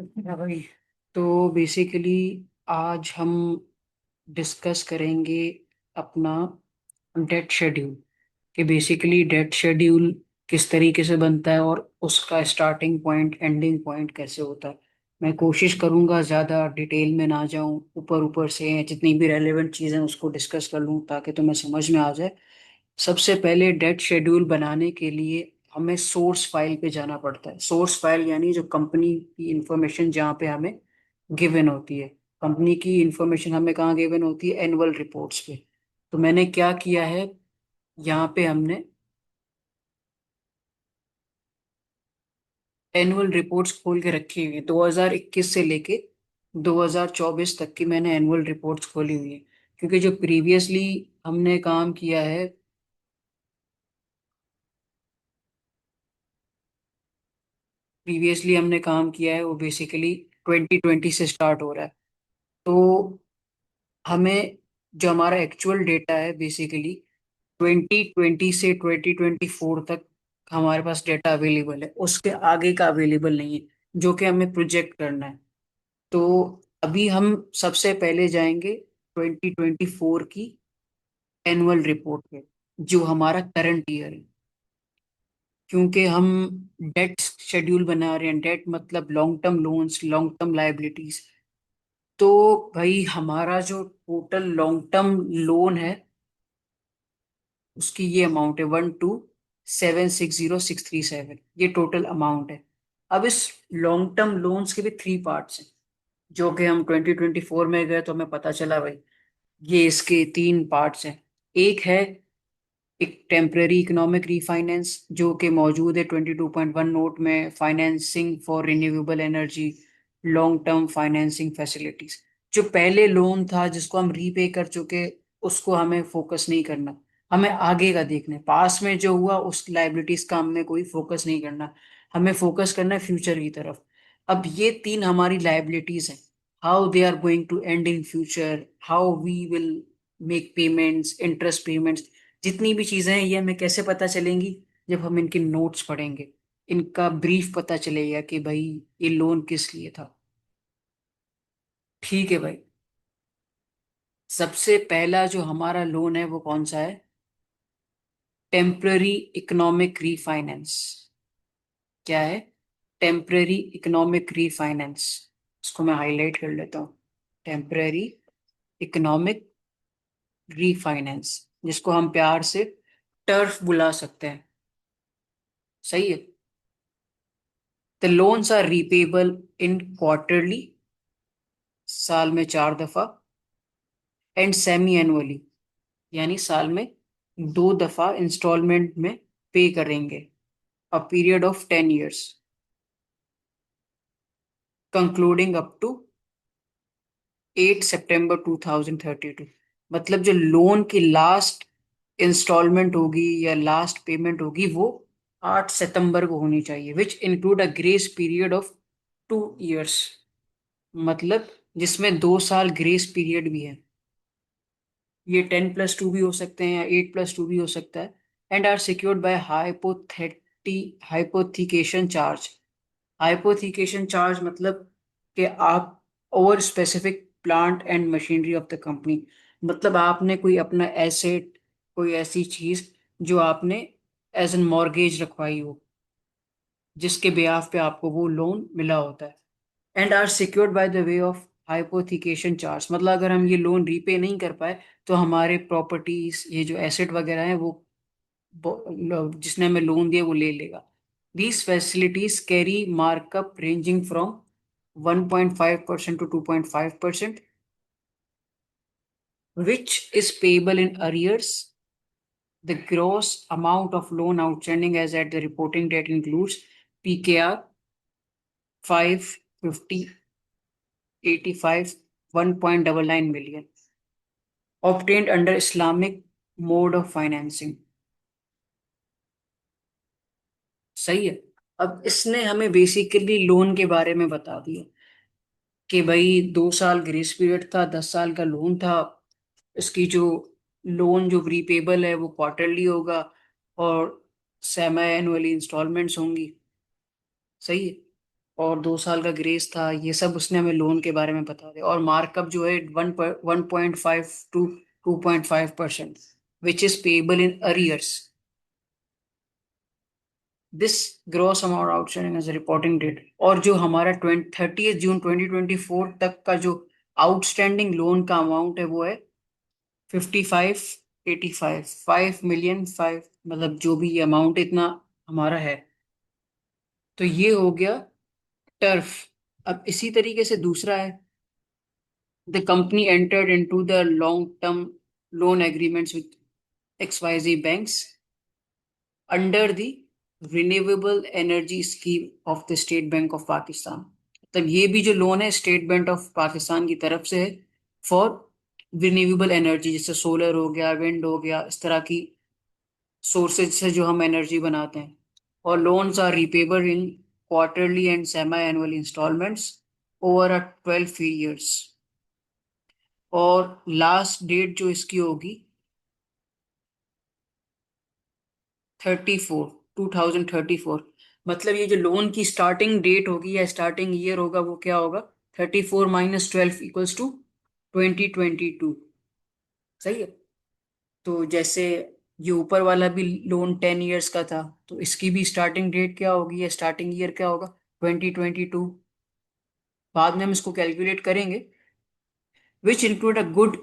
हाँ भाई। तो बेसिकली आज हम डिस्कस करेंगे अपना डेट शेड्यूल, कि बेसिकली डेट शेड्यूल किस तरीके से बनता है और उसका स्टार्टिंग पॉइंट एंडिंग पॉइंट कैसे होता है। मैं कोशिश करूंगा ज़्यादा डिटेल में ना जाऊं, ऊपर ऊपर से जितनी भी रेलेवेंट चीज़ें उसको डिस्कस कर लूं ताकि तुम्हें समझ में आ जाए। सबसे पहले डेट शेड्यूल बनाने के लिए हमें सोर्स फाइल पे जाना पड़ता है। सोर्स फाइल यानी जो कंपनी की इंफॉर्मेशन जहाँ पे हमें गिवन होती है। कंपनी की इंफॉर्मेशन हमें कहाँ गिवन होती है? एनुअल रिपोर्ट्स पे। तो मैंने क्या किया है, यहाँ पे हमने एनुअल रिपोर्ट्स खोल के रखी हुई है। 2021 से लेके 2024 तक की मैंने एनुअल रिपोर्ट्स खोली हुई है, क्योंकि जो प्रीवियसली हमने काम किया है, वो बेसिकली 2020 से स्टार्ट हो रहा है। तो हमें जो हमारा एक्चुअल डेटा है बेसिकली 2020 से 2024 तक हमारे पास डेटा अवेलेबल है, उसके आगे का अवेलेबल नहीं है, जो कि हमें प्रोजेक्ट करना है। तो अभी हम सबसे पहले जाएंगे 2024 की एनुअल रिपोर्ट पे, जो हमारा करंट ईयर है। क्योंकि हम डेट शेड्यूल बना रहे हैं, डेट मतलब long term loans, long term liabilities. तो भाई हमारा जो टोटल लॉन्ग टर्म लोन है उसकी ये अमाउंट है 12760,637, ये टोटल अमाउंट है। अब इस लॉन्ग टर्म लोन्स के भी थ्री पार्ट्स हैं, जो कि हम 2024 में गए तो हमें पता चला भाई ये इसके तीन पार्ट्स हैं। एक है एक टेम्पररी इकोनॉमिक रीफाइनेंस, जो कि मौजूद है 22.1 नोट में, financing for renewable energy, long term financing facilities. जो पहले लोन था जिसको हम रीपे कर चुके, उसको हमें फोकस नहीं करना, हमें आगे का देखना है। पास में जो हुआ उस लाइबिलिटीज का हमें कोई फोकस नहीं करना, हमें फोकस करना है फ्यूचर की तरफ। अब ये तीन हमारी लाइबिलिटीज हैं, how they are going to end in future, how we will make payments, interest payments, जितनी भी चीजें हैं ये हमें कैसे पता चलेंगी? जब हम इनके नोट्स पढ़ेंगे, इनका ब्रीफ पता चलेगा कि भाई ये लोन किस लिए था। ठीक है भाई। सबसे पहला जो हमारा लोन है वो कौन सा है? Temporary economic refinance. क्या है? Temporary economic refinance. इसको मैं हाईलाइट कर लेता हूँ। टेम्पररी इकोनॉमिक रीफाइनेंस, जिसको हम प्यार से टर्फ बुला सकते हैं। सही है। The loans are repayable in quarterly, साल में 4 दफा, एंड सेमी एनुअली, यानी साल में 2 दफा इंस्टॉलमेंट में पे करेंगे। A period of 10 years, concluding up to 8 सितंबर 2032। मतलब जो लोन की लास्ट इंस्टॉलमेंट होगी या लास्ट पेमेंट होगी वो 8 सितंबर को होनी चाहिए, which include a grace period of 2 years, मतलब जिसमें 2 साल ग्रेस पीरियड भी है। ये 10+2 भी हो सकते हैं या 8+2 भी हो सकता है। And are secured by hypothecation charge. Hypothecation charge मतलब कि आप over specific plant and machinery of the company, मतलब आपने कोई अपना एसेट, कोई ऐसी चीज जो आपने एज एन मॉर्गेज रखवाई हो, जिसके बेहाफ पे आपको वो लोन मिला होता है। And are secured by the way of hypothecation charge, मतलब अगर हम ये लोन रीपे नहीं कर पाए तो हमारे प्रॉपर्टीज, ये जो एसेट वगैरह है वो जिसने हमें लोन दिया वो ले लेगा। These facilities carry markup ranging from 1.5% to 2.5%, which is payable in arrears. The gross amount of loan outstanding as at the reporting date includes PKR 55085 1.99 million obtained under Islamic mode of financing। सही है। अब इसने हमें basically loan के बारे में बता दिया कि भाई 2 साल ग्रेस पीरियड था, 10 साल का लोन था। इसकी जो लोन जो रीपेबल है वो क्वार्टरली होगा और सेमी एनुअली इंस्टॉलमेंट्स होंगी। सही है। और 2 साल का ग्रेस था, ये सब उसने हमें लोन के बारे में बता दिया। और मार्कअप जो है 1.5 to 2.5%, which is payable in arrears. This gross amount outstanding as reporting date. और जो हमारा 30 जून 2024 तक का जो आउटस्टैंडिंग लोन का अमाउंट है वो है 5585, 5 million 5, मतलब जो भी ये अमाउंट इतना हमारा है। तो ये हो गया टर्फ। अब इसी तरीके से दूसरा है, the company entered into the long term loan agreements with XYZ banks under the renewable energy scheme of the state bank of Pakistan. मतलब ये भी जो लोन है स्टेट बैंक ऑफ पाकिस्तान की तरफ से है फॉर रिन्यूएबल एनर्जी, जैसे सोलर हो गया, विंड हो गया, इस तरह की सोर्सेज से जो हम एनर्जी बनाते हैं। और loans are repayable in quarterly and semi annual instalments over a 12 years। और लास्ट डेट जो इसकी होगी 2034। मतलब ये जो लोन की स्टार्टिंग डेट होगी या स्टार्टिंग ईयर होगा वो क्या होगा, 34 - 12 = 2022। सही है। तो जैसे ये ऊपर वाला भी लोन 10 years का था, तो इसकी भी स्टार्टिंग डेट क्या होगी या स्टार्टिंग ईयर क्या होगा, 2022। बाद में हम इसको कैलकुलेट करेंगे। which include a good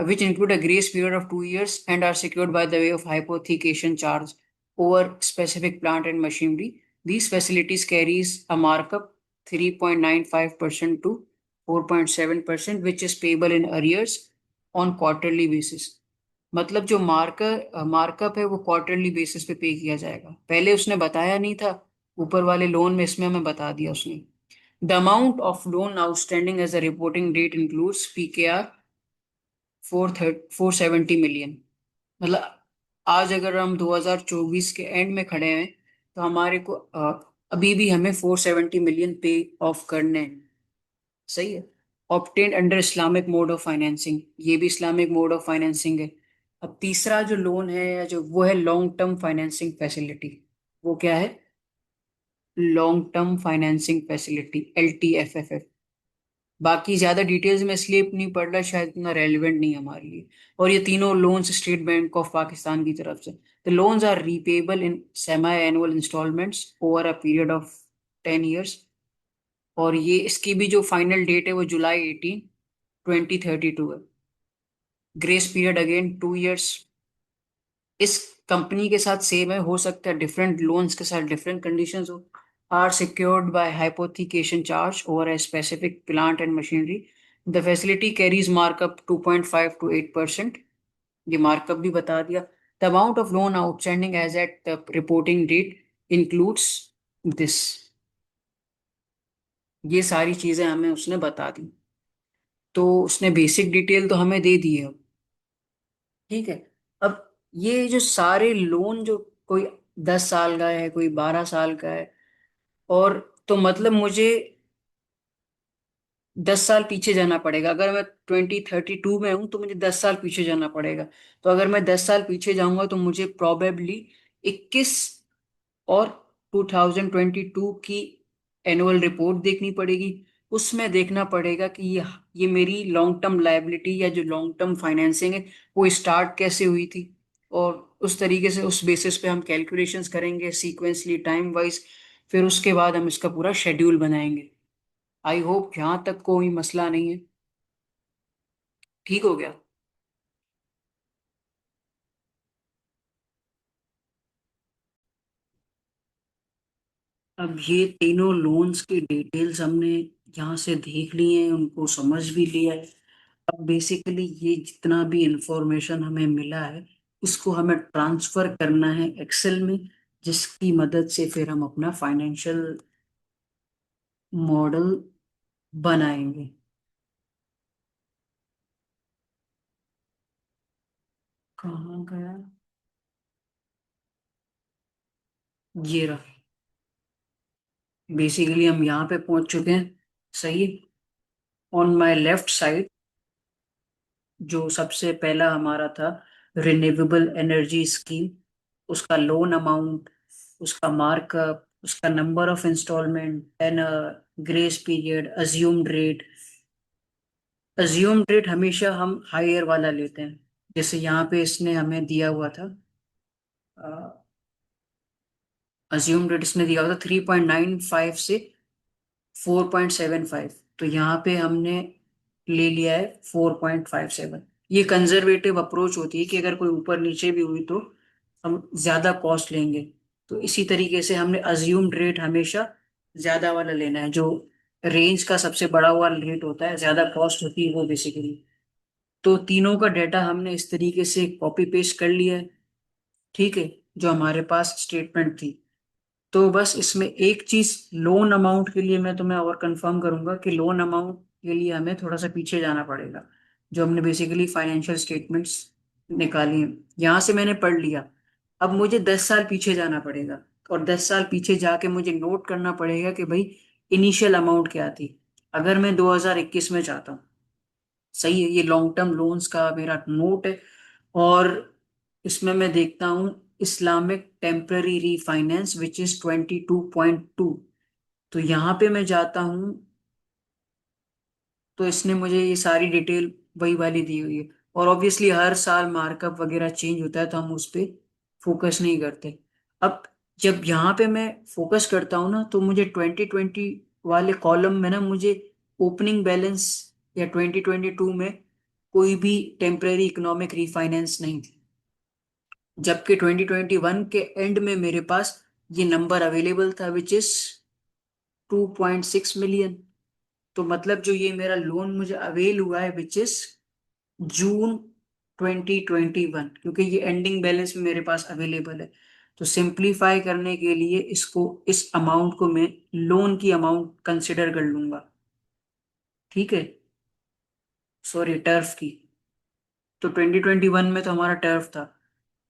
which include a grace period of 2 years and are secured by the way of hypothecation charge over specific plant and machinery. These facilities carries a markup 3.95% to 4.7%, which is payable in arrears on quarterly basis। मतलब जो markup है वो quarterly basis पे पे किया जाएगा। पहले उसने बताया नहीं था ऊपर वाले लोन में, इसमें हमें बता दिया उसने। The amount of loan outstanding as a reporting date includes PKR 470 million। मतलब आज अगर हम 2024 के एंड में खड़े हैं तो हमारे को अभी भी हमें 470 million पे ऑफ करने हैं। सही है। Obtained under Islamic mode of financing, ये भी इस्लामिक मोड ऑफ फाइनेंसिंग है। अब तीसरा जो लोन है या जो वो है लॉन्ग टर्म फाइनेंसिंग फैसिलिटी। वो क्या है, long term financing facility, LTFFF। बाकी ज्यादा डिटेल्स में इसलिए नहीं पढ़ रहा, शायद इतना रेलिवेंट नहीं है हमारे लिए। और ये तीनों loans state bank of Pakistan की तरफ से। The loans are repayable in semi annual instalments over a period of 10 years। और ये इसकी भी जो फाइनल डेट है वो July 18, 2032 है। Grace period again 2 years। इस कंपनी के साथ सेम है, हो सकता है डिफरेंट लोन्स के साथ डिफरेंट कंडीशंस हो। Are secured by hypothecation charge over a specific plant and machinery. The facility carries markup 2.5 to 8%। ये मार्कअप भी बता दिया। The amount of loan outstanding as at the reporting date includes this. ये सारी चीजें हमें उसने बता दी। तो उसने बेसिक डिटेल तो हमें दे दी है। ठीक है। अब ये जो सारे लोन जो कोई 10 साल का है, कोई 12 साल का है, और तो मतलब मुझे 10 साल पीछे जाना पड़ेगा। अगर मैं 2032 में हूं तो मुझे 10 साल पीछे जाना पड़ेगा। तो अगर मैं 10 साल पीछे जाऊंगा तो मुझे प्रोबेबली 21 और 2022 की एनुअल रिपोर्ट देखनी पड़ेगी। उसमें देखना पड़ेगा कि ये मेरी लॉन्ग टर्म लायबिलिटी या जो लॉन्ग टर्म फाइनेंसिंग है वो स्टार्ट कैसे हुई थी। और उस तरीके से उस बेसिस पे हम कैलकुलेशंस करेंगे सीक्वेंसली टाइम वाइज। फिर उसके बाद हम इसका पूरा शेड्यूल बनाएंगे। आई होप यहाँ तक कोई मसला नहीं है। ठीक हो गया। अब ये तीनों लोन्स की डिटेल्स हमने यहाँ से देख ली हैं, उनको समझ भी लिया है। अब बेसिकली ये जितना भी इंफॉर्मेशन हमें मिला है उसको हमें ट्रांसफर करना है एक्सेल में, जिसकी मदद से फिर हम अपना फाइनेंशियल मॉडल बनाएंगे। कहाँ गया, ये रहा। बेसिकली हम यहाँ पे पहुंच चुके हैं। सही। ऑन माय लेफ्ट साइड जो सबसे पहला हमारा था रिन्यूएबल एनर्जी स्कीम, उसका लोन अमाउंट, उसका मार्कअप, उसका number of instalment, tenor, grace period, assumed rate. Assumed rate हमेशा हम हायर वाला लेते हैं। जैसे यहाँ पे इसने हमें दिया हुआ था, अज्यूम्ड रेट इसने दिया हुआ था 3.95 से 4.75। तो यहाँ पे हमने ले लिया है 4.57। ये कंजर्वेटिव अप्रोच होती है कि अगर कोई ऊपर नीचे भी हुई तो हम ज्यादा कॉस्ट लेंगे। तो इसी तरीके से हमने अज्यूम्ड रेट हमेशा ज्यादा वाला लेना है, जो रेंज का सबसे बड़ा हुआ रेट होता है, ज्यादा कॉस्ट होती है वो बेसिकली। तो तीनों का डेटा हमने इस तरीके से कॉपी पेस्ट कर लिया है। ठीक है, जो हमारे पास स्टेटमेंट थी। तो बस इसमें एक चीज लोन अमाउंट के लिए मैं तुम्हें और कंफर्म करूंगा कि लोन अमाउंट के लिए हमें थोड़ा सा पीछे जाना पड़ेगा। जो हमने बेसिकली फाइनेंशियल स्टेटमेंट्स निकाली हैं, यहाँ से मैंने पढ़ लिया। अब मुझे 10 साल पीछे जाना पड़ेगा, और 10 साल पीछे जाके मुझे नोट करना पड़ेगा कि भाई इनिशियल अमाउंट क्या थी, अगर मैं 2021 में चाहता हूँ। सही है, ये लॉन्ग टर्म लोन्स का मेरा नोट है। और इसमें मैं देखता हूँ Islamic temporary refinance which is 22.2। तो यहाँ पे मैं जाता हूँ, तो इसने मुझे ये सारी डिटेल वही वाली दी हुई है। और ऑब्वियसली हर साल मार्कअप वगैरह चेंज होता है, तो हम उस पर फोकस नहीं करते। अब जब यहाँ पे मैं फोकस करता हूँ ना, तो मुझे 2020 वाले कॉलम में ना मुझे ओपनिंग बैलेंस या 2022 में कोई भी टेम्पररी इकोनॉमिक रीफाइनेंस नहीं थी। जबकि 2021 के एंड में मेरे पास ये नंबर अवेलेबल था विच इज 2.6 मिलियन। तो मतलब जो ये मेरा लोन मुझे अवेल हुआ है विच इज जून 2021, क्योंकि ये एंडिंग बैलेंस में मेरे पास अवेलेबल है। तो सिंप्लीफाई करने के लिए इसको, इस अमाउंट को मैं लोन की अमाउंट कंसिडर कर लूंगा। ठीक है, सॉरी, टर्फ की। तो 2021 में तो हमारा टर्फ था।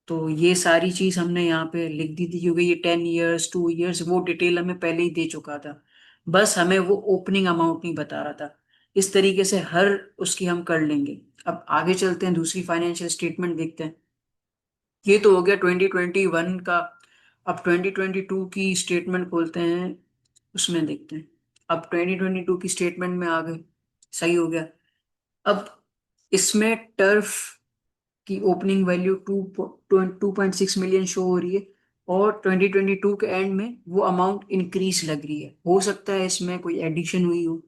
तो ये सारी चीज हमने यहाँ पे लिख दी थी, क्योंकि ये 10 इयर्स 2 इयर्स वो डिटेल हमें पहले ही दे चुका था। बस हमें वो ओपनिंग अमाउंट नहीं बता रहा था। इस तरीके से हर उसकी हम कर लेंगे। अब आगे चलते हैं, दूसरी फाइनेंशियल स्टेटमेंट देखते हैं। ये तो हो गया 2021 का। अब 2022 की स्टेटमेंट खोलते हैं, उसमें देखते हैं। अब 2022 की स्टेटमेंट में आ गए। सही हो गया। अब इसमें टर्फ की ओपनिंग वैल्यू 2.6 मिलियन शो हो रही है, और 2022 के एंड में वो अमाउंट इंक्रीज लग रही है। हो सकता है इसमें कोई एडिशन हुई हो,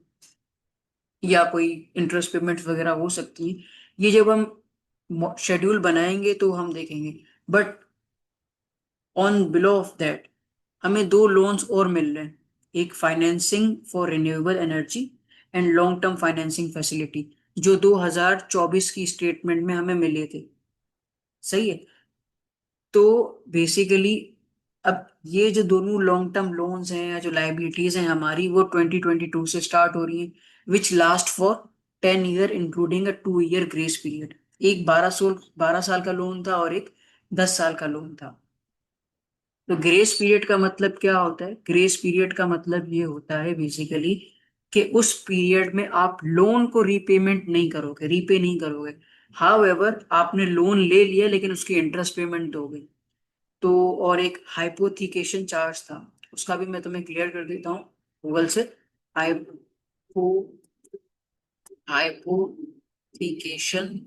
या कोई इंटरेस्ट पेमेंट वगैरह हो सकती है। ये जब हम शेड्यूल बनाएंगे तो हम देखेंगे। But on below of that हमें दो लोन्स और मिल रहे हैं, एक financing for renewable energy and long term financing facility, जो 2024 की स्टेटमेंट में हमें मिले थे। सही है। तो बेसिकली अब ये जो दोनों लॉन्ग टर्म लोन्स हैं या जो लाइबिलिटीज हैं हमारी, वो 2022 से स्टार्ट हो रही हैं, which last for 10 year including a 2 year grace period. एक 12 साल का लोन था और एक 10 साल का लोन था। तो ग्रेस पीरियड का मतलब क्या होता है? ग्रेस पीरियड का मतलब ये होता है बेसिकली कि उस पीरियड में आप लोन को रीपेमेंट नहीं करोगे, रीपे नहीं करोगे। हाउएवर आपने लोन ले लिया लेकिन उसकी इंटरेस्ट पेमेंट दोगे। तो और एक हाइपोथिकेशन चार्ज था, उसका भी मैं तुम्हें क्लियर कर देता हूँ गूगल से। Hypo hypothecation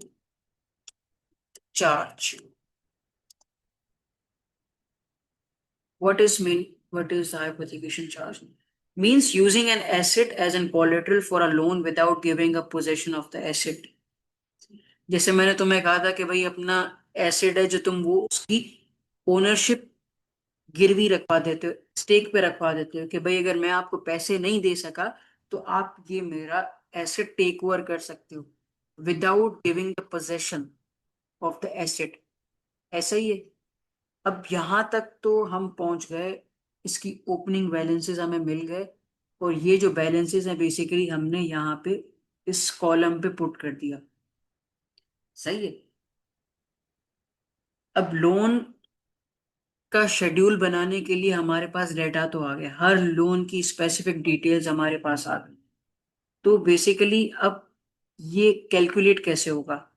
charge, what is mean what is the hypothecation charge? Means using an asset as an collateral for a loan without giving up possession of the asset। जैसे मैंने तुम्हें कहा था कि भाई अपना एसेट है जो तुम वो उसकी ओनरशिप गिरवी रखवा देते हो, स्टेक पे रखवा देते हो कि भाई अगर मैं आपको पैसे नहीं दे सका तो आप ये मेरा एसेट टेक ओवर कर सकते हो without giving the possession of the asset. ऐसा ही है। अब यहां तक तो हम पहुंच गए, इसकी ओपनिंग बैलेंसेस हमें मिल गए, और ये जो बैलेंसेस हैं बेसिकली हमने यहाँ पे इस कॉलम पे पुट कर दिया। सही है। अब लोन का शेड्यूल बनाने के लिए हमारे पास डेटा तो आ गया, हर लोन की स्पेसिफिक डिटेल्स हमारे पास आ गई। तो बेसिकली अब ये कैलकुलेट कैसे होगा?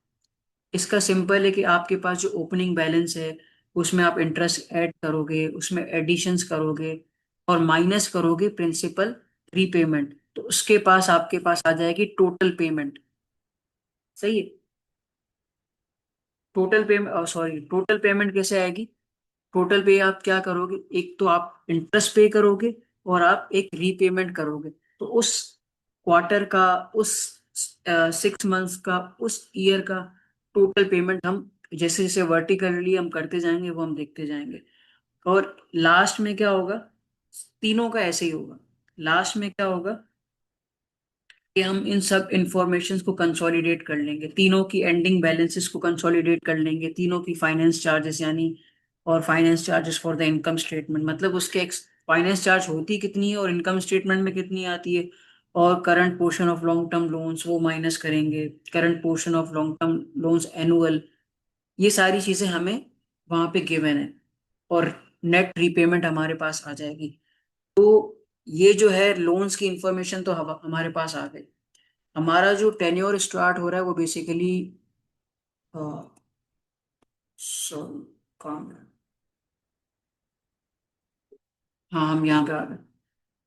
इसका सिंपल है कि आपके पास जो ओपनिंग बैलेंस है उसमें आप इंटरेस्ट ऐड करोगे, उसमें एडिशंस करोगे, और माइनस करोगे प्रिंसिपल रीपेमेंट, तो उसके पास आपके पास आ जाएगी टोटल पेमेंट। सही है। Total payment, sorry, total payment कैसे आएगी? टोटल पे आप क्या करोगे, एक तो आप इंटरेस्ट पे करोगे और आप एक रीपेमेंट करोगे। तो उस क्वार्टर का, उस 6 मंथ्स का, उस ईयर का टोटल पेमेंट हम जैसे जैसे वर्टिकली हम करते जाएंगे वो हम देखते जाएंगे। और लास्ट में क्या होगा, तीनों का ऐसे ही होगा। लास्ट में क्या होगा कि हम इन सब इंफॉर्मेशंस को कंसोलिडेट कर लेंगे, तीनों की एंडिंग बैलेंसेस को कंसोलिडेट कर लेंगे, तीनों की फाइनेंस चार्जेस यानी, और finance charges for the income statement, मतलब उसके फाइनेंस चार्ज होती कितनी है और इनकम स्टेटमेंट में कितनी आती है। और current portion of long term loans वो माइनस करेंगे, current portion of long term loans annual, ये सारी चीजें हमें वहां पे गिवन है। और नेट रीपेमेंट हमारे पास आ जाएगी। तो ये जो है लोन्स की इंफॉर्मेशन तो हमारे पास आ गई। हमारा जो टेन्योर स्टार्ट हो रहा है वो बेसिकली, सॉरी, काम है। हाँ, हम यहाँ पे आ गए।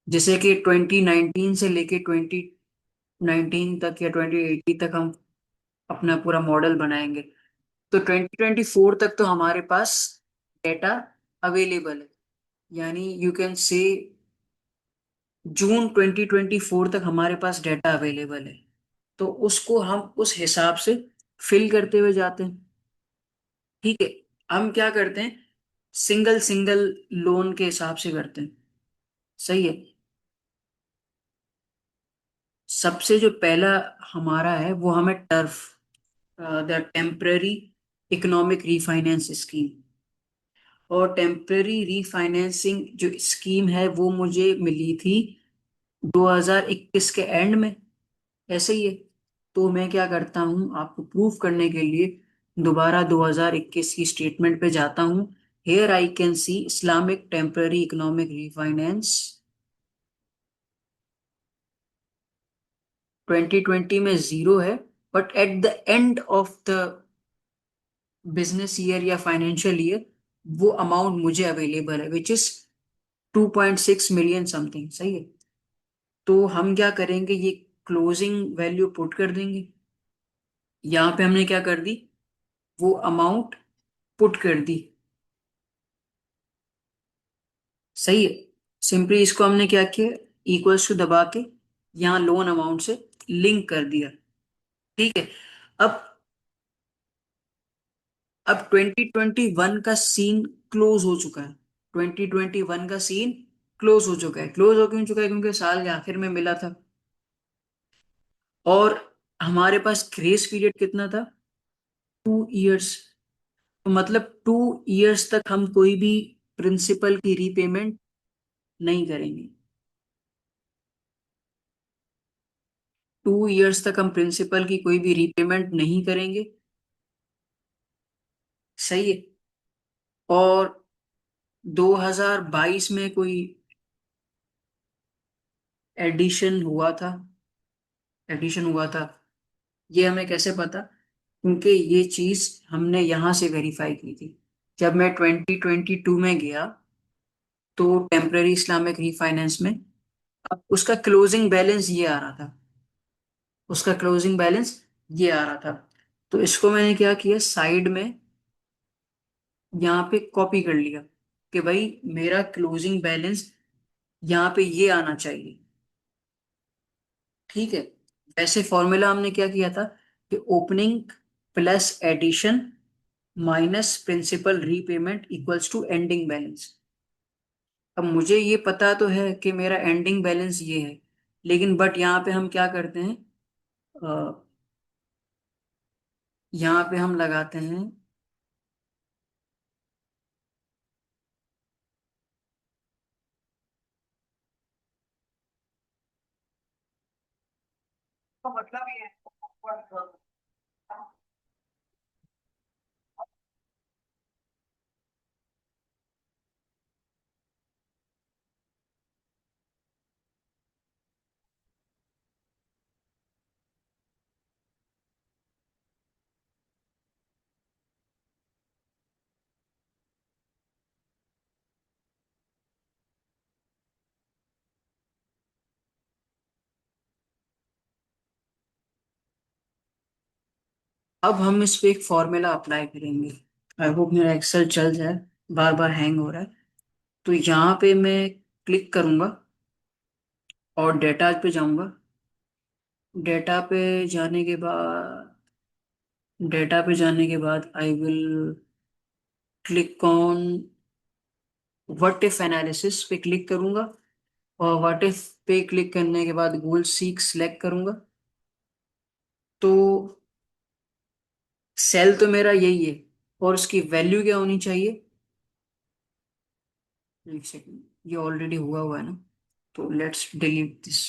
जैसे कि 2019 से लेके 2019 तक या 2080 तक हम अपना पूरा मॉडल बनाएंगे। तो 2024 तक तो हमारे पास डेटा अवेलेबल है, यानी यू कैन से जून 2024 तक हमारे पास डेटा अवेलेबल है। तो उसको हम उस हिसाब से फिल करते हुए जाते हैं। ठीक है। हम क्या करते हैं, सिंगल सिंगल लोन के हिसाब से करते हैं। सही है। सबसे जो पहला हमारा है वो हमें turf, the temporary economic refinance scheme. और टेम्पररी रीफाइनेंसिंग जो स्कीम है वो मुझे मिली थी 2021 के एंड में, ऐसे ही है। तो मैं क्या करता हूँ आपको प्रूफ करने के लिए दोबारा 2021 की स्टेटमेंट पे जाता हूँ। Here I can see Islamic temporary economic refinance 2020 में जीरो है, but at the end of the business year या फाइनेंशियल ईयर वो अमाउंट मुझे अवेलेबल है, विच इज 2.6 मिलियन समथिंग। सही है। तो हम क्या करेंगे, ये क्लोजिंग वैल्यू पुट कर देंगे। यहाँ पे हमने क्या कर दी, वो अमाउंट पुट कर दी। सही है। सिंपली इसको हमने क्या किया, इक्वल्स टू दबा के यहाँ लोन अमाउंट से लिंक कर दिया। ठीक है। अब अब 2021 का सीन क्लोज हो चुका है। 2021 का सीन क्लोज हो चुका है। क्लोज हो क्यों चुका है, क्योंकि साल के आखिर में मिला था। और हमारे पास ग्रेस पीरियड कितना था, 2 इयर्स। तो मतलब 2 इयर्स तक हम कोई भी प्रिंसिपल की रीपेमेंट नहीं करेंगे। 2 इयर्स तक हम प्रिंसिपल की कोई भी रीपेमेंट नहीं करेंगे। सही है। और 2022 में कोई एडिशन हुआ था, एडिशन हुआ था। ये हमें कैसे पता, क्योंकि ये चीज हमने यहां से वेरीफाई की थी। जब मैं 2022 में गया तो टेम्पररी इस्लामिक रीफाइनेंस में, अब उसका क्लोजिंग बैलेंस ये आ रहा था, उसका क्लोजिंग बैलेंस ये आ रहा था। तो इसको मैंने क्या किया, साइड में यहाँ पे कॉपी कर लिया कि भाई मेरा क्लोजिंग बैलेंस यहाँ पे ये आना चाहिए। ठीक है। वैसे फॉर्मूला हमने क्या किया था कि opening plus addition minus principal repayment equals to ending balance. अब मुझे ये पता तो है कि मेरा एंडिंग बैलेंस ये है, लेकिन बट यहाँ पे हम क्या करते हैं, अ, यहाँ पे हम लगाते हैं, तो मतलब ये अब हम इस पे एक फॉर्मूला अप्लाई करेंगे। आई होप मेरा एक्सेल चल जाए, बार बार हैंग हो रहा है। तो यहाँ पे मैं क्लिक करूंगा और डेटा पे जाऊंगा। डेटा पे जाने के बाद I will click on what if analysis पे क्लिक करूंगा। और व्हाट इफ पे क्लिक करने के बाद गोल सीक सिलेक्ट करूंगा। तो सेल तो मेरा यही है, और उसकी वैल्यू क्या होनी चाहिए। एक सेकंड, ये ऑलरेडी हुआ है ना, तो लेट्स डिलीट दिस।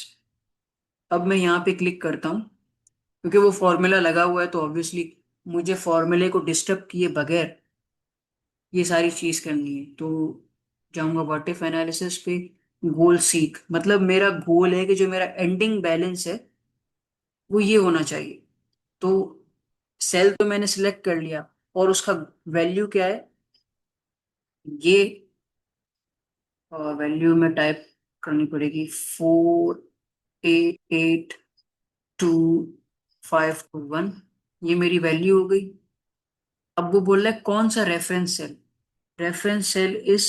अब मैं यहाँ पे क्लिक करता हूँ, क्योंकि वो फॉर्मूला लगा हुआ है तो ऑब्वियसली मुझे फॉर्मूले को डिस्टर्ब किए बगैर ये सारी चीज करनी है। तो जाऊंगा व्हाट इफ एनालिसिस पे, गोल सीक, मतलब मेरा गोल है कि जो मेरा एंडिंग बैलेंस है वो ये होना चाहिए। तो सेल तो मैंने सिलेक्ट कर लिया, और उसका वैल्यू क्या है, ये वैल्यू में टाइप करनी पड़ेगी, 488251। ये मेरी वैल्यू हो गई। अब वो बोल रहा है कौन सा रेफरेंस सेल। रेफरेंस सेल इस,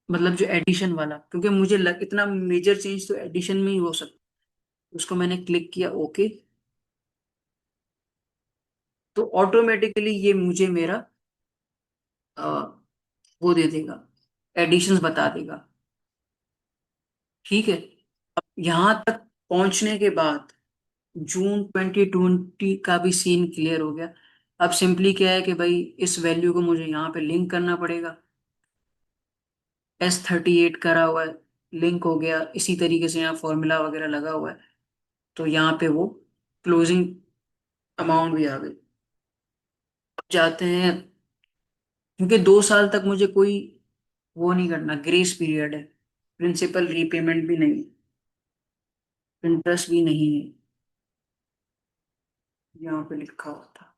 मतलब जो एडिशन वाला, क्योंकि मुझे इतना मेजर चेंज तो एडिशन में ही हो सकता। उसको मैंने क्लिक किया ओके। तो ऑटोमेटिकली ये मुझे मेरा अ, वो दे देगा, एडिशंस बता देगा। ठीक है। यहाँ तक पहुंचने के बाद जून 2020 का भी सीन क्लियर हो गया। अब सिंपली क्या है कि भाई इस वैल्यू को मुझे यहाँ पे लिंक करना पड़ेगा। S38 करा हुआ है, लिंक हो गया। इसी तरीके से यहाँ फॉर्मूला वगैरह लगा हुआ है। तो यहाँ पे वो क्लोजिंग अमाउंट भी आ गई। अब जाते हैं, क्योंकि 2 साल तक मुझे कोई वो नहीं करना, ग्रेस पीरियड है, प्रिंसिपल रीपेमेंट भी नहीं, इंटरेस्ट भी नहीं है, यहाँ पे लिखा हुआ था।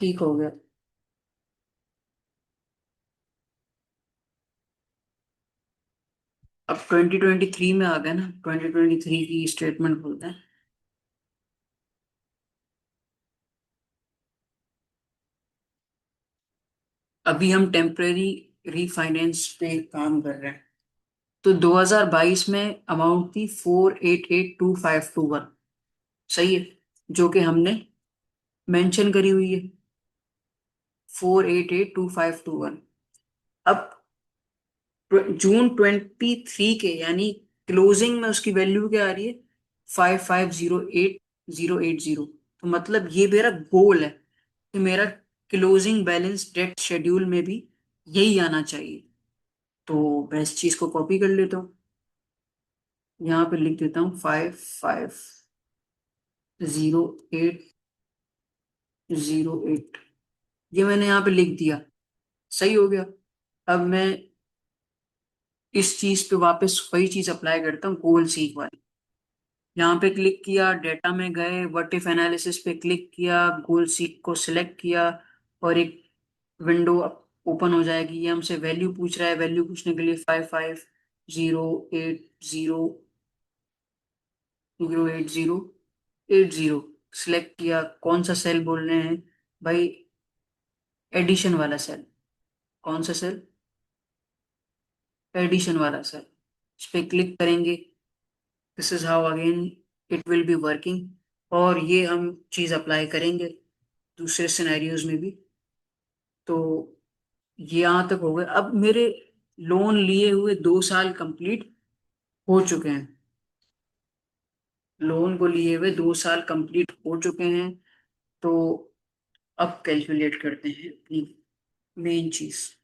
ठीक हो गया। अब 2023 में आ गया ना, 2023 की स्टेटमेंट खोलते हैं। अभी हम टेम्परेरी रीफाइनेंस पे काम कर रहे हैं। तो 2022 में अमाउंट थी 488251, सही है, जो कि हमने मेंशन करी हुई है, 488251। अब जून 23 के यानी क्लोजिंग में उसकी वैल्यू क्या आ रही है, 5508,080। तो मतलब ये मेरा गोल है कि मेरा क्लोजिंग बैलेंस डेट शेड्यूल में भी यही आना चाहिए। तो मैं इस चीज को कॉपी कर लेता हूँ, यहाँ पे लिख देता हूँ 5508,080। ये मैंने यहाँ पे लिख दिया, सही हो गया। अब मैं इस चीज पे वापस वही चीज अप्लाई करता हूँ, गोल सीक वाली। यहाँ पे क्लिक किया, डेटा में गए, व्हाट इफ एनालिसिस पे क्लिक किया, गोल सीक को सिलेक्ट किया, और एक विंडो ओपन हो जाएगी। ये हमसे वैल्यू पूछ रहा है, वैल्यू पूछने के लिए 5508,080,080 सिलेक्ट किया। कौन सा सेल बोल रहे हैं भाई, एडिशन वाला सेल। कौन सा सेल, एडिशन वाला सेल। इस पे क्लिक करेंगे। This is how again it will be working. और ये हम चीज अप्लाई करेंगे दूसरे सिनेरियोज में भी। तो ये यहाँ तक हो गया। अब मेरे लोन लिए हुए 2 साल कंप्लीट हो चुके हैं। लोन को लिए हुए 2 साल कंप्लीट हो चुके हैं। तो अब कैलकुलेट करते हैं अपनी मेन चीज।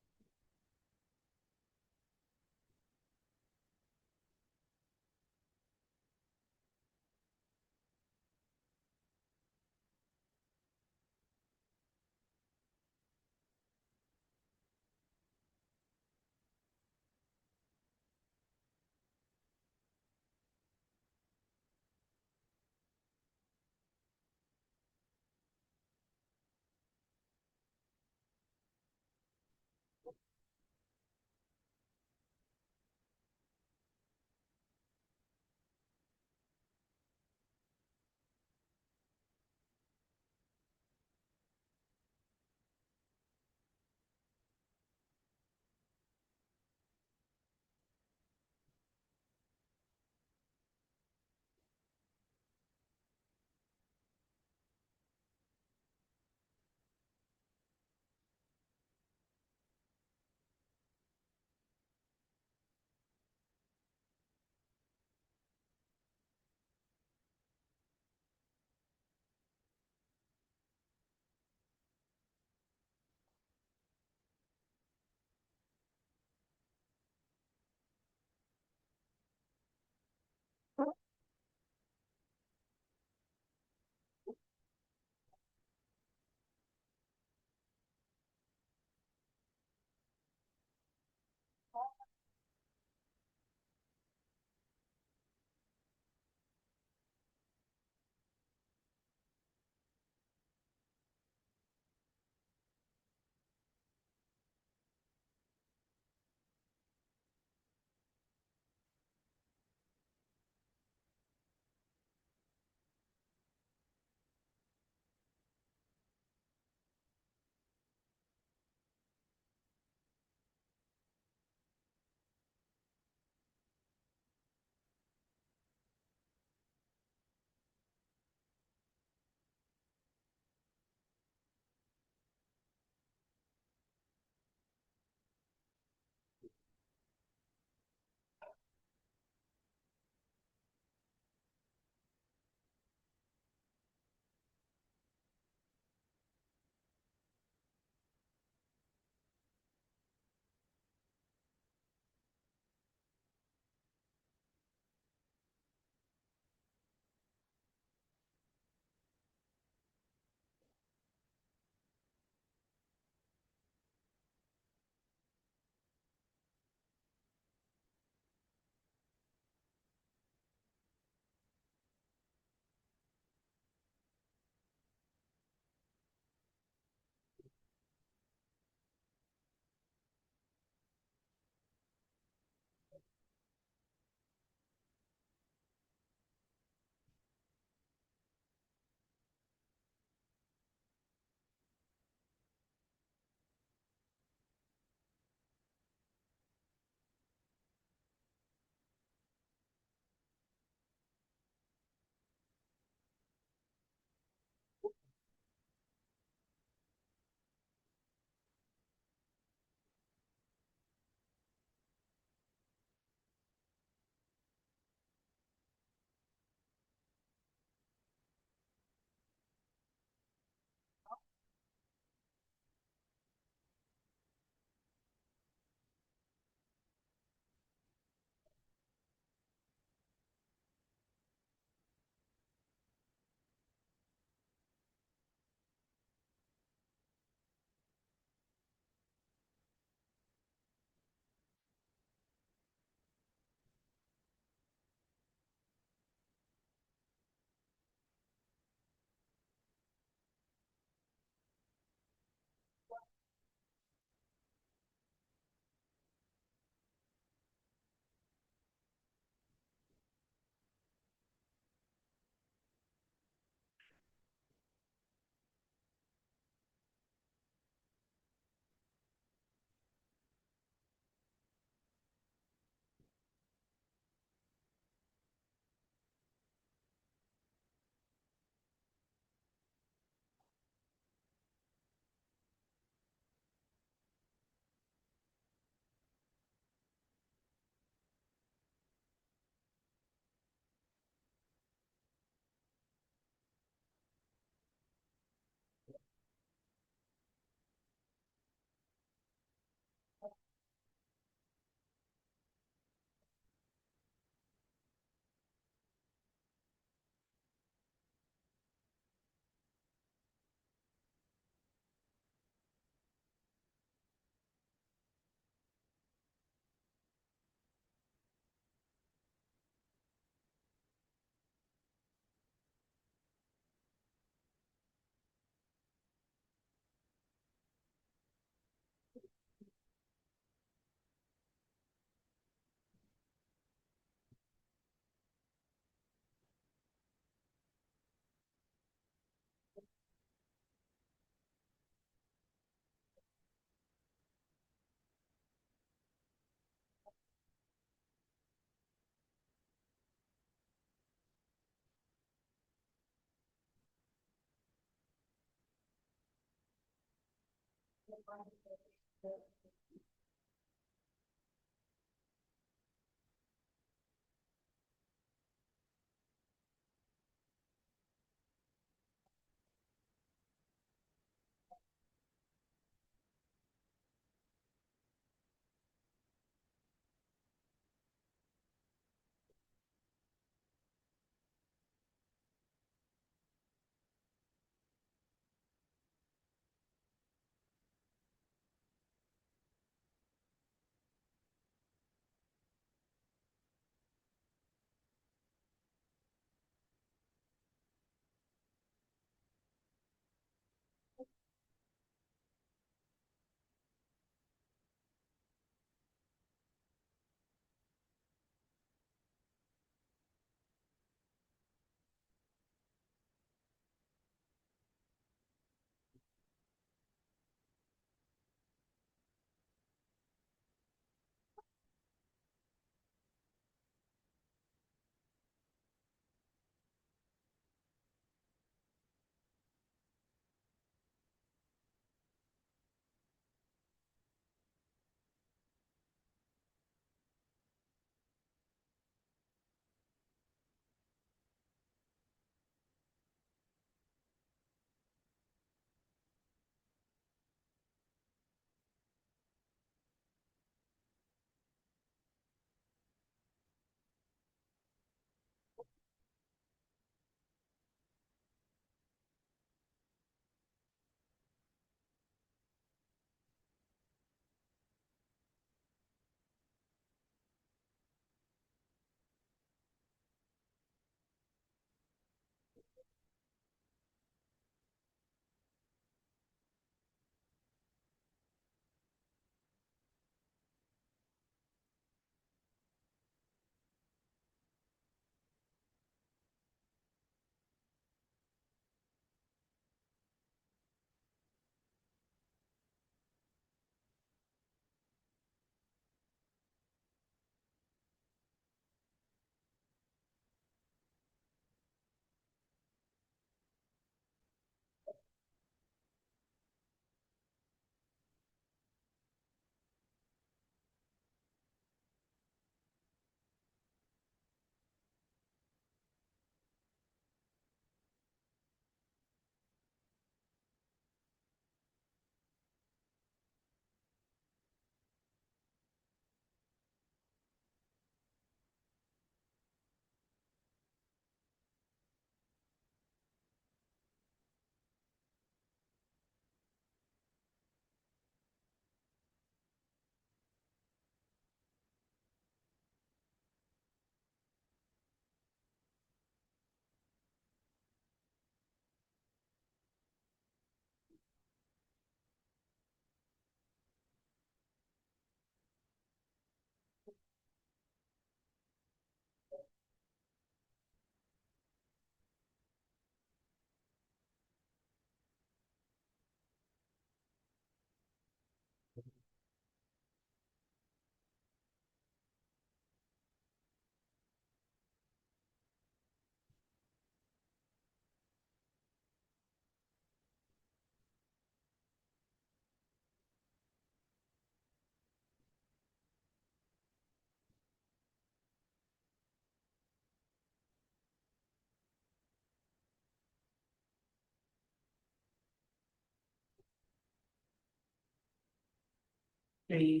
सही।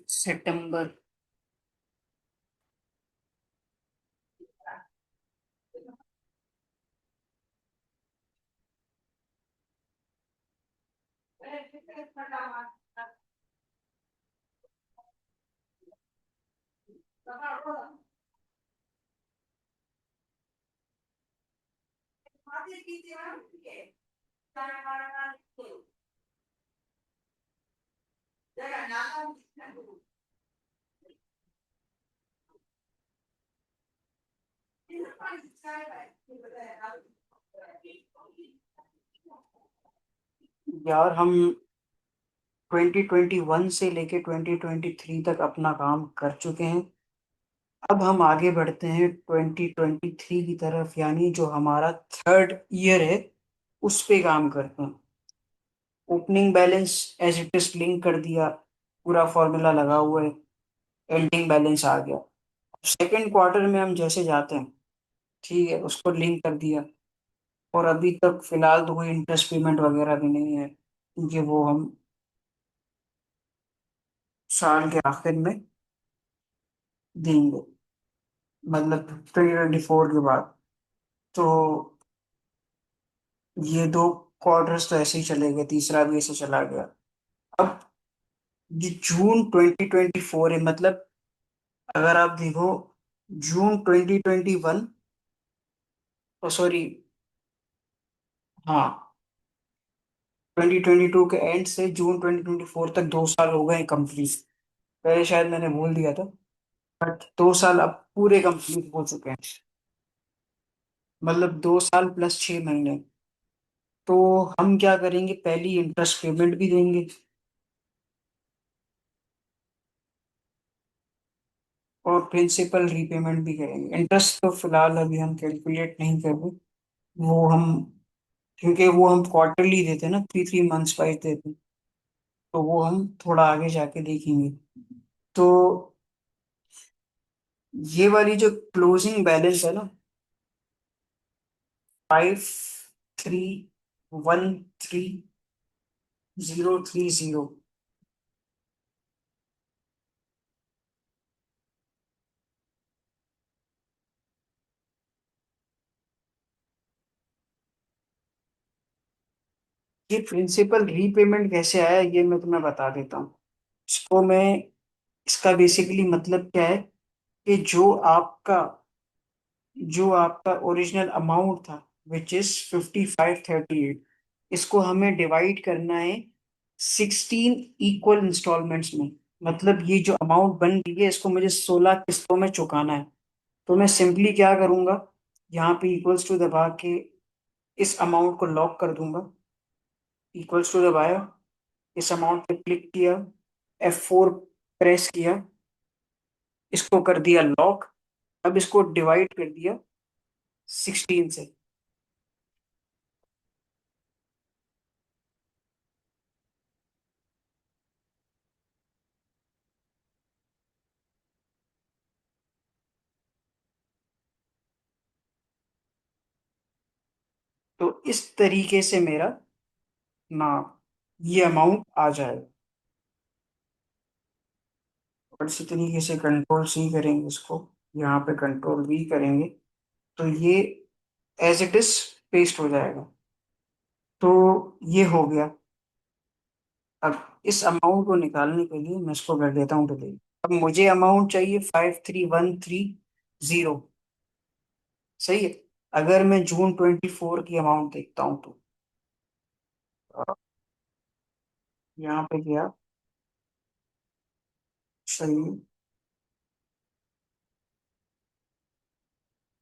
सितंबर। यार हम 2021 से लेके 2023 तक अपना काम कर चुके हैं। अब हम आगे बढ़ते हैं 2023 की तरफ, यानी जो हमारा थर्ड ईयर है उस पे काम करते हैं। Opening balance as it is link कर दिया, पूरा फॉर्मूला लगा हुआ है। एंडिंग बैलेंस आ गया। सेकेंड क्वार्टर में हम जैसे जाते हैं, ठीक है, उसको लिंक कर दिया। और अभी तक फिलहाल तो कोई इंटरेस्ट पेमेंट वगैरह भी नहीं है, क्योंकि वो हम साल के आखिर में देंगे, मतलब 2024 के बाद। तो ये दो क्वार्टर्स तो ऐसे ही चले गए, तीसरा भी ऐसे चला गया। अब ये जून 2024 है, मतलब अगर आप देखो, जून 2021, सॉरी, हाँ, 2022 के एंड से जून 2024 तक 2 साल हो गए कंप्लीट। पहले शायद मैंने बोल दिया था, बट 2 साल अब पूरे कंप्लीट हो चुके हैं। मतलब 2 साल प्लस 6 महीने। तो हम क्या करेंगे, पहली इंटरेस्ट पेमेंट भी देंगे और प्रिंसिपल रीपेमेंट भी करेंगे। इंटरेस्ट तो फिलहाल अभी हम कैलकुलेट नहीं कर रहे, वो हम, क्योंकि वो हम क्वार्टरली देते हैं ना, 3 3 मंथ्स वाइज देते हैं। तो वो हम थोड़ा आगे जाके देखेंगे। तो ये वाली जो क्लोजिंग बैलेंस है ना, 53133030, ये प्रिंसिपल रीपेमेंट कैसे आया ये मैं तुम्हें बता देता हूँ। इसको मैं, इसका बेसिकली मतलब क्या है कि जो आपका ओरिजिनल अमाउंट था, विच इज 5538, इसको हमें डिवाइड करना है 16 इक्वल इंस्टॉलमेंट्स में। मतलब ये जो अमाउंट बन रही है इसको मुझे 16 किस्तों में चुकाना है। तो मैं सिंपली क्या करूंगा, यहाँ पे इक्वल्स टू दबा के इस अमाउंट को लॉक कर दूंगा। इक्वल्स टू दबाया, इस अमाउंट पे क्लिक किया, F4 प्रेस किया, इसको कर दिया लॉक। अब इसको डिवाइड कर दिया 16 से। तो इस तरीके से मेरा ना ये अमाउंट आ जाएगा। और इसी तरीके से कंट्रोल सी करेंगे इसको, यहाँ पे कंट्रोल वी करेंगे, तो ये एज इट इज पेस्ट हो जाएगा। तो ये हो गया। अब इस अमाउंट को निकालने के लिए मैं इसको कर देता हूँ डिलीट। अब मुझे अमाउंट चाहिए 531330। सही है। अगर मैं जून 24 की अमाउंट देखता हूँ तो यहाँ पे गया, सही,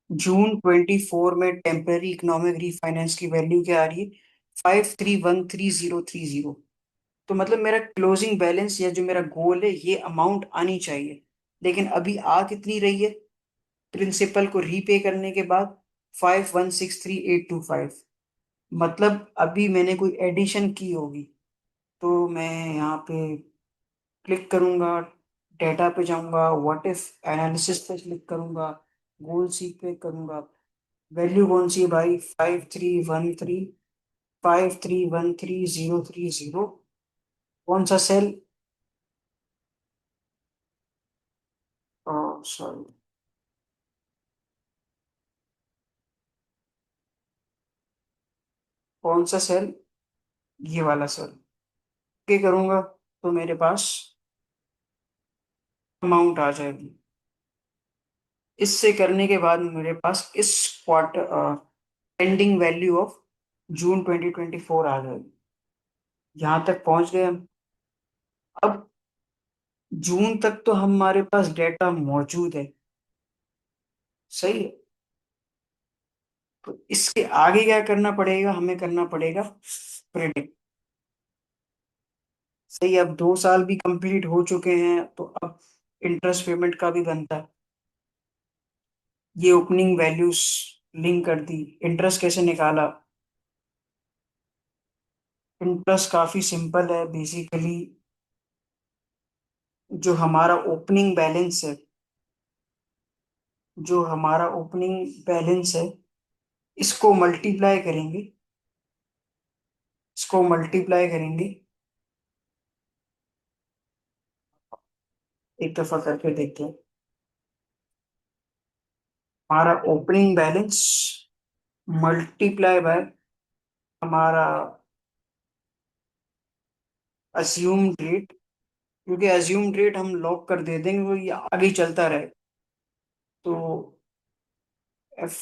जून 24 में टेम्पररी इकोनॉमिक रीफाइनेंस की वैल्यू क्या आ रही है, 5313,030। तो मतलब मेरा क्लोजिंग बैलेंस या जो मेरा गोल है ये अमाउंट आनी चाहिए, लेकिन अभी आ कितनी रही है प्रिंसिपल को रीपे करने के बाद? 5163,825। मतलब अभी मैंने कोई एडिशन की होगी। तो मैं यहाँ पे क्लिक करूंगा, डेटा पे जाऊंगा, व्हाट इफ एनालिसिस पे क्लिक करूंगा, गोल सीक पे करूंगा। वैल्यू कौन सी है भाई? 5313, 5313,030। कौन सा सेल? सॉरी, कौन सा सेल? ये वाला सेल। ओके करूंगा तो मेरे पास अमाउंट आ जाएगी। इससे करने के बाद मेरे पास इस quarter ending value of June 2024 आ जाएगी। यहाँ तक पहुंच गए हम। अब जून तक तो हमारे पास डेटा मौजूद है, सही है। तो इसके आगे क्या करना पड़ेगा? हमें करना पड़ेगा प्रेडिक्ट। सही है, अब 2 साल भी कंप्लीट हो चुके हैं तो अब इंटरेस्ट पेमेंट का भी बनता है। ये ओपनिंग वैल्यूज लिंक कर दी। इंटरेस्ट कैसे निकाला? इंटरेस्ट काफी सिंपल है बेसिकली। जो हमारा ओपनिंग बैलेंस है, जो हमारा ओपनिंग बैलेंस है, इसको मल्टीप्लाई करेंगे, इसको मल्टीप्लाई करेंगे। एक दफा करके देखते हैं। हमारा ओपनिंग बैलेंस मल्टीप्लाई बाय हमारा अज्यूम्ड रेट, क्योंकि अज्यूम्ड रेट हम लॉक कर दे देंगे, वो ये आगे ही चलता रहे। तो एफ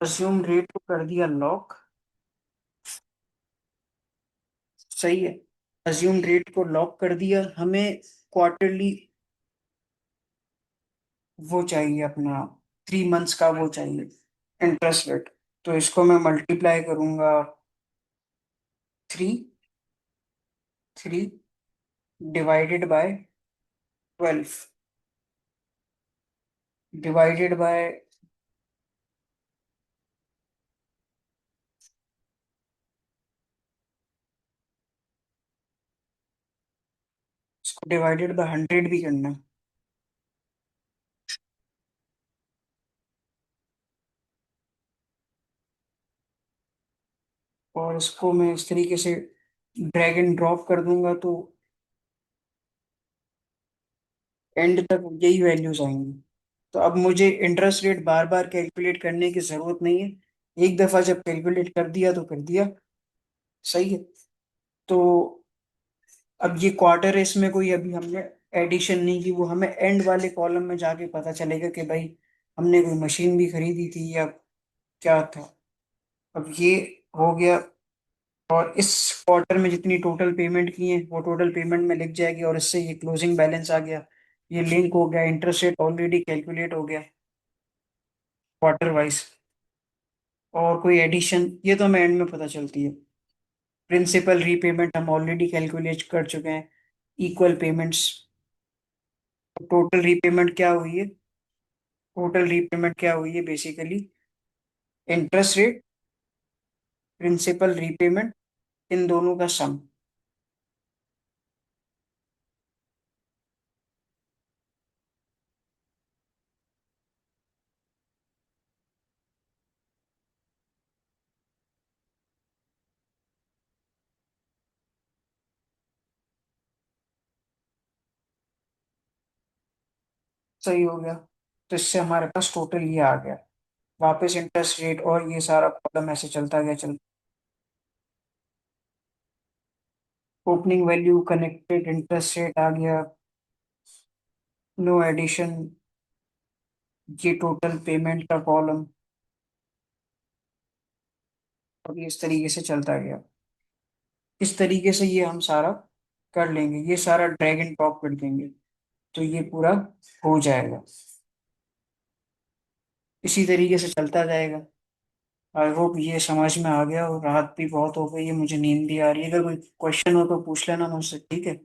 अज्यूम्ड रेट को कर दिया लॉक। सही है, अज्यूम्ड रेट को लॉक कर दिया। हमें क्वार्टरली वो चाहिए अपना, 3 मंथ्स का वो चाहिए इंटरेस्ट रेट। तो इसको मैं मल्टीप्लाई करूंगा। 3 डिवाइडेड बाय 12, डिवाइडेड बाय, इसको डिवाइडेड बाय 100 भी करना। और इसको मैं इस तरीके से ड्रैग एंड ड्रॉप कर दूंगा तो एंड तक यही वैल्यूज आएंगी। तो अब मुझे इंटरेस्ट रेट बार बार कैलकुलेट करने की जरूरत नहीं है। एक दफा जब कैलकुलेट कर दिया तो कर दिया। सही है। तो अब ये क्वार्टर है, इसमें कोई अभी हमने एडिशन नहीं की, वो हमें एंड वाले कॉलम में जाके पता चलेगा कि भाई हमने कोई मशीन भी खरीदी थी या क्या था। अब ये हो गया। और इस क्वार्टर में जितनी टोटल पेमेंट की है वो टोटल पेमेंट में लिख जाएगी, और इससे ये क्लोजिंग बैलेंस आ गया। ये लिंक हो गया, इंटरेस्ट रेट ऑलरेडी कैलकुलेट हो गया क्वार्टर वाइज। और कोई एडिशन ये तो हमें एंड में पता चलती है। प्रिंसिपल रीपेमेंट हम ऑलरेडी कैलकुलेट कर चुके हैं, इक्वल पेमेंट्स। टोटल रीपेमेंट क्या हुई है? टोटल रीपेमेंट क्या हुई है basically? Interest rate, principal repayment, इन दोनों का सम। सही हो गया। तो इससे हमारे पास टोटल ये आ गया। वापस इंटरेस्ट रेट और ये सारा प्रॉब्लम ऐसे चलता गया, चल। Opening value connected, interest rate आ गया, नो एडिशन, ये टोटल पेमेंट का कॉलम। और ये इस तरीके से चलता गया। इस तरीके से ये हम सारा कर लेंगे, ये सारा ड्रैग एंड ड्रॉप कर देंगे तो ये पूरा हो जाएगा। इसी तरीके से चलता जाएगा। आई होप ये समझ में आ गया, और राहत भी बहुत हो गई है, मुझे नींद भी आ रही है। अगर कोई क्वेश्चन हो तो पूछ लेना मुझसे, ठीक है।